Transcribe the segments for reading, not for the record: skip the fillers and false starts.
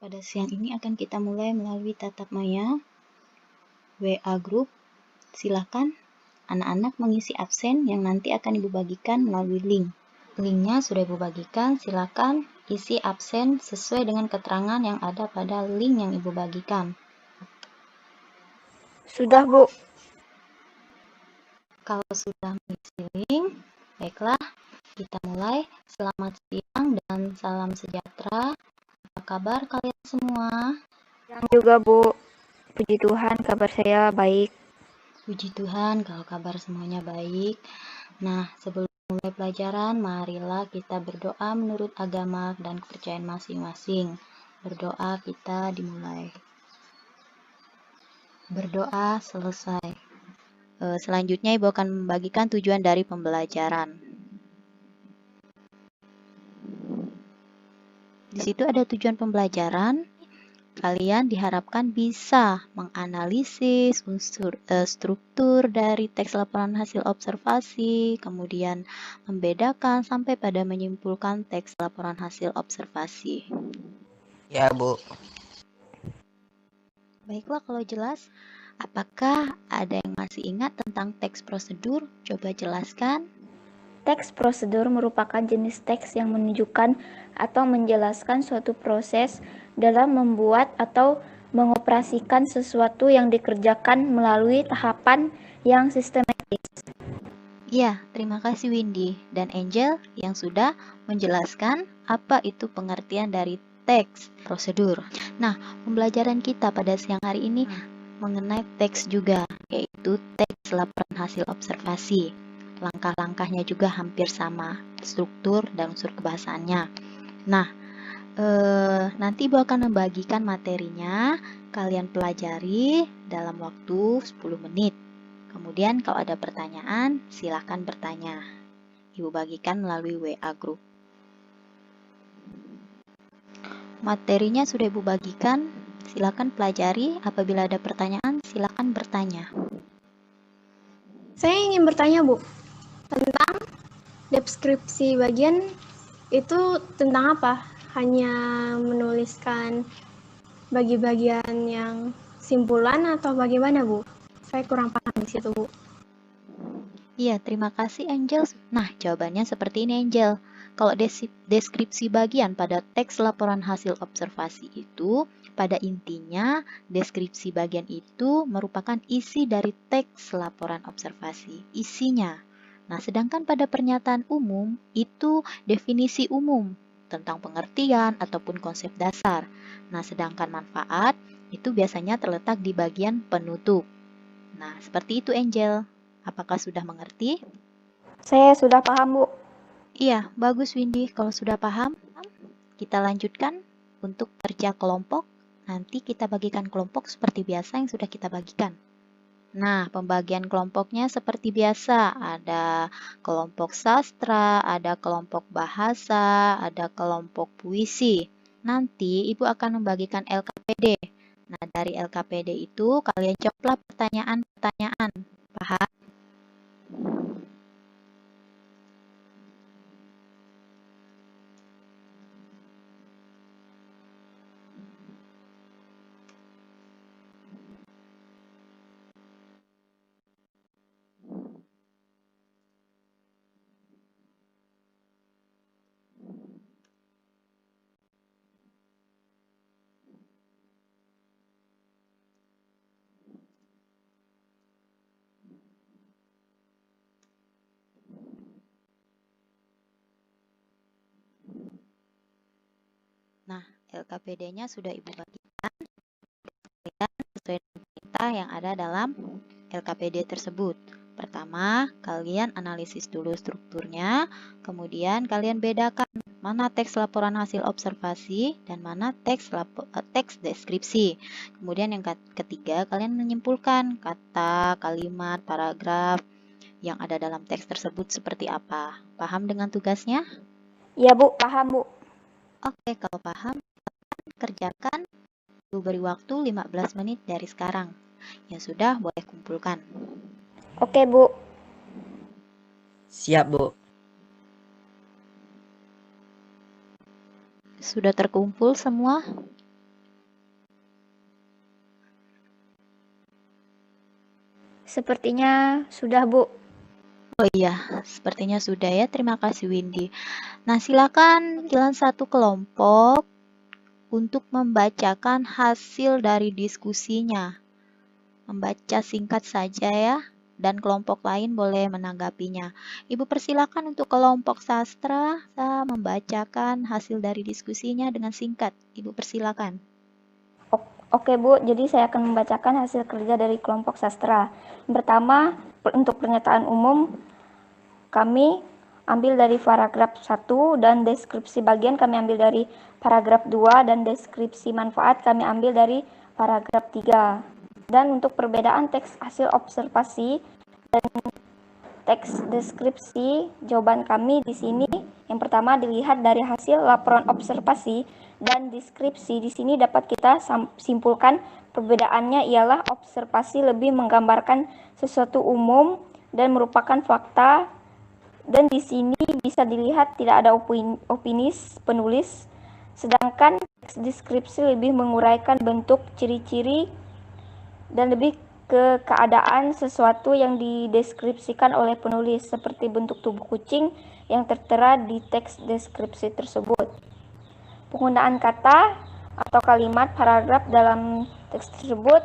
Pada siang ini akan kita mulai melalui tatap maya WA Group. Silakan anak-anak mengisi absen yang nanti akan Ibu bagikan melalui link. Linknya sudah Ibu bagikan, silakan isi absen sesuai dengan keterangan yang ada pada link yang Ibu bagikan. Sudah, Bu. Kalau sudah mengisi link, baiklah, kita mulai. Selamat siang dan salam sejahtera. Apa kabar kalian semua? Yang juga, Bu. Puji Tuhan, kabar saya baik. Puji Tuhan kalau kabar semuanya baik. Nah, sebelum mulai pelajaran, marilah kita berdoa menurut agama dan kepercayaan masing-masing. Berdoa kita dimulai. Berdoa selesai. Selanjutnya Ibu akan membagikan tujuan dari pembelajaran. Di situ ada tujuan pembelajaran. Kalian diharapkan bisa menganalisis struktur dari teks laporan hasil observasi, kemudian membedakan sampai pada menyimpulkan teks laporan hasil observasi. Ya, Bu. Baiklah, kalau jelas, apakah ada yang masih ingat tentang teks prosedur? Coba jelaskan. Teks prosedur merupakan jenis teks yang menunjukkan atau menjelaskan suatu proses dalam membuat atau mengoperasikan sesuatu yang dikerjakan melalui tahapan yang sistematis. Ya, terima kasih Windy dan Angel yang sudah menjelaskan apa itu pengertian dari teks prosedur. Nah, pembelajaran kita pada siang hari ini mengenai teks juga, yaitu teks laporan hasil observasi. Langkah-langkahnya juga hampir sama, struktur dan unsur kebahasaannya. Nah, nanti Ibu akan membagikan materinya, kalian pelajari dalam waktu 10 menit. Kemudian kalau ada pertanyaan, silakan bertanya. Ibu bagikan melalui WA Group. Materinya sudah Ibu bagikan, silakan pelajari. Apabila ada pertanyaan, silakan bertanya. Saya ingin bertanya, Bu, tentang deskripsi bagian itu tentang apa? Hanya menuliskan bagi-bagian yang simpulan atau bagaimana, Bu? Saya kurang paham di situ, Bu. Iya, terima kasih Angel. Nah, jawabannya seperti ini Angel. Kalau deskripsi bagian pada teks laporan hasil observasi itu, pada intinya deskripsi bagian itu merupakan isi dari teks laporan observasi, isinya. Nah, sedangkan pada pernyataan umum itu definisi umum tentang pengertian ataupun konsep dasar. Nah, sedangkan manfaat itu biasanya terletak di bagian penutup. Nah, seperti itu Angel. Apakah sudah mengerti? Saya sudah paham, Bu. Iya, bagus Windy. Kalau sudah paham, kita lanjutkan untuk kerja kelompok. Nanti kita bagikan kelompok seperti biasa yang sudah kita bagikan. Nah, pembagian kelompoknya seperti biasa. Ada kelompok sastra, ada kelompok bahasa, ada kelompok puisi. Nanti Ibu akan membagikan LKPD. Nah, dari LKPD itu kalian jawablah pertanyaan-pertanyaan. Paham? Nah, LKPD-nya sudah Ibu bagikan sesuai dengan perintah yang ada dalam LKPD tersebut. Pertama, kalian analisis dulu strukturnya, kemudian kalian bedakan mana teks laporan hasil observasi dan mana teks deskripsi. Kemudian yang ketiga, kalian menyimpulkan kata, kalimat, paragraf yang ada dalam teks tersebut seperti apa. Paham dengan tugasnya? Ya, Bu, paham, Bu. Oke, kalau paham, kerjakan. Ibu beri waktu 15 menit dari sekarang. Yang sudah boleh kumpulkan. Oke, Bu. Siap, Bu. Sudah terkumpul semua? Sepertinya sudah, Bu. Oh iya, sepertinya sudah ya. Terima kasih Windy. Nah, silakan jalan satu kelompok untuk membacakan hasil dari diskusinya. Membaca singkat saja ya, dan kelompok lain boleh menanggapinya. Ibu persilakan untuk kelompok sastra membacakan hasil dari diskusinya dengan singkat. Ibu persilakan. Oke Bu, jadi saya akan membacakan hasil kerja dari kelompok sastra. Yang pertama, untuk pernyataan umum, kami ambil dari paragraf 1 dan deskripsi bagian kami ambil dari paragraf 2 dan deskripsi manfaat kami ambil dari paragraf 3. Dan untuk perbedaan teks hasil observasi dan teks deskripsi jawaban kami di sini, yang pertama dilihat dari hasil laporan observasi dan deskripsi. Di sini dapat kita simpulkan perbedaannya ialah observasi lebih menggambarkan sesuatu umum dan merupakan fakta, dan di sini bisa dilihat tidak ada opini penulis, sedangkan teks deskripsi lebih menguraikan bentuk, ciri-ciri, dan lebih ke keadaan sesuatu yang dideskripsikan oleh penulis, seperti bentuk tubuh kucing yang tertera di teks deskripsi tersebut. Penggunaan kata atau kalimat paragraf dalam teks tersebut.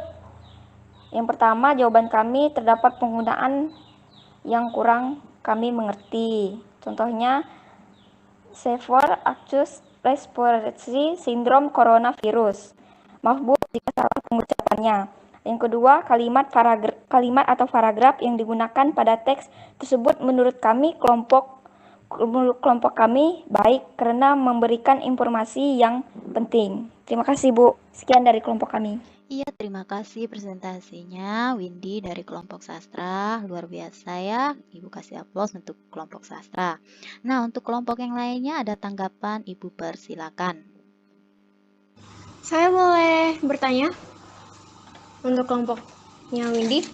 Yang pertama, jawaban kami terdapat penggunaan yang kurang kami mengerti. Contohnya, Severe Acute Respiratory Syndrome Coronavirus. Maaf Bu jika salah pengucapannya. Yang kedua, kalimat atau paragraf yang digunakan pada teks tersebut menurut kami kelompok kami baik karena memberikan informasi yang penting. Terima kasih Bu. Sekian dari kelompok kami. Iya, terima kasih presentasinya Windy dari kelompok sastra. Luar biasa ya. Ibu kasih aplaus untuk kelompok sastra. Nah, untuk kelompok yang lainnya ada tanggapan, Ibu persilakan. Saya boleh bertanya untuk kelompoknya Windy?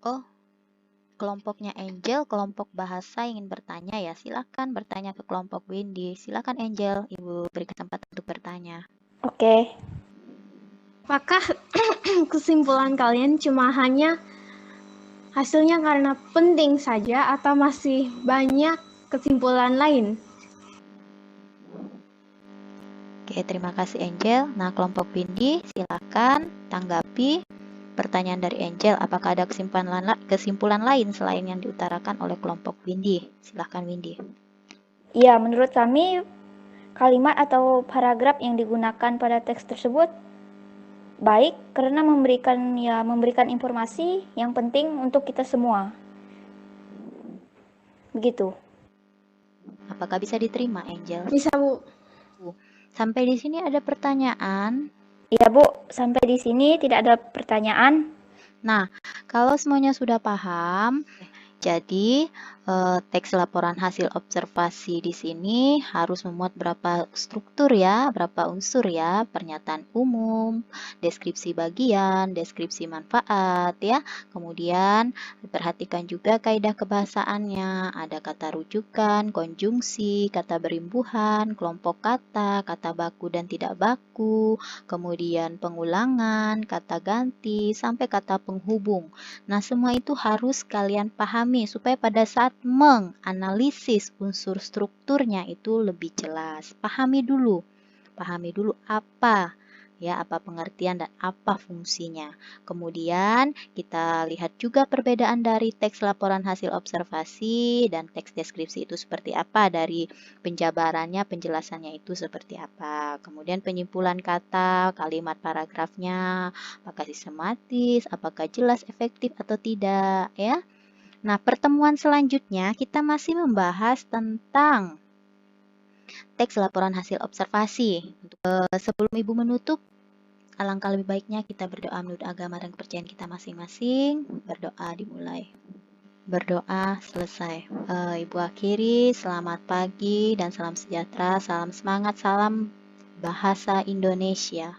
Oh, kelompoknya Angel, kelompok bahasa ingin bertanya ya. Silakan bertanya ke kelompok Windy. Silakan Angel, Ibu beri kesempatan untuk bertanya. Oke. Apakah kesimpulan kalian cuma hanya hasilnya karena penting saja atau masih banyak kesimpulan lain? Oke, terima kasih Angel. Nah, kelompok Windy, silakan tanggapi pertanyaan dari Angel. Apakah ada kesimpulan lain selain yang diutarakan oleh kelompok Windy? Silakan Windy. Ya, menurut kami kalimat atau paragraf yang digunakan pada teks tersebut baik karena memberikan informasi yang penting untuk kita semua. Begitu. Apakah bisa diterima, Angel? Bisa, Bu. Sampai di sini ada pertanyaan? Iya, Bu. Sampai di sini tidak ada pertanyaan. Nah, kalau semuanya sudah paham, jadi teks laporan hasil observasi di sini harus memuat berapa struktur ya, berapa unsur ya, pernyataan umum, deskripsi bagian, deskripsi manfaat ya. Kemudian perhatikan juga kaidah kebahasaannya, ada kata rujukan, konjungsi, kata berimbuhan, kelompok kata, kata baku dan tidak baku, kemudian pengulangan, kata ganti, sampai kata penghubung. Nah, semua itu harus kalian pahami supaya pada saat menganalisis unsur strukturnya itu lebih jelas. Pahami dulu apa apa pengertian dan apa fungsinya. Kemudian kita lihat juga perbedaan dari teks laporan hasil observasi dan teks deskripsi itu seperti apa, dari penjabarannya, penjelasannya itu seperti apa. Kemudian penyimpulan kata, kalimat paragrafnya, apakah sistematis, apakah jelas, efektif atau tidak ya. Nah, pertemuan selanjutnya kita masih membahas tentang teks laporan hasil observasi. Sebelum Ibu menutup, alangkah lebih baiknya kita berdoa menurut agama dan kepercayaan kita masing-masing. Berdoa dimulai. Berdoa selesai. Ibu akhiri, selamat pagi dan salam sejahtera, salam semangat, salam bahasa Indonesia.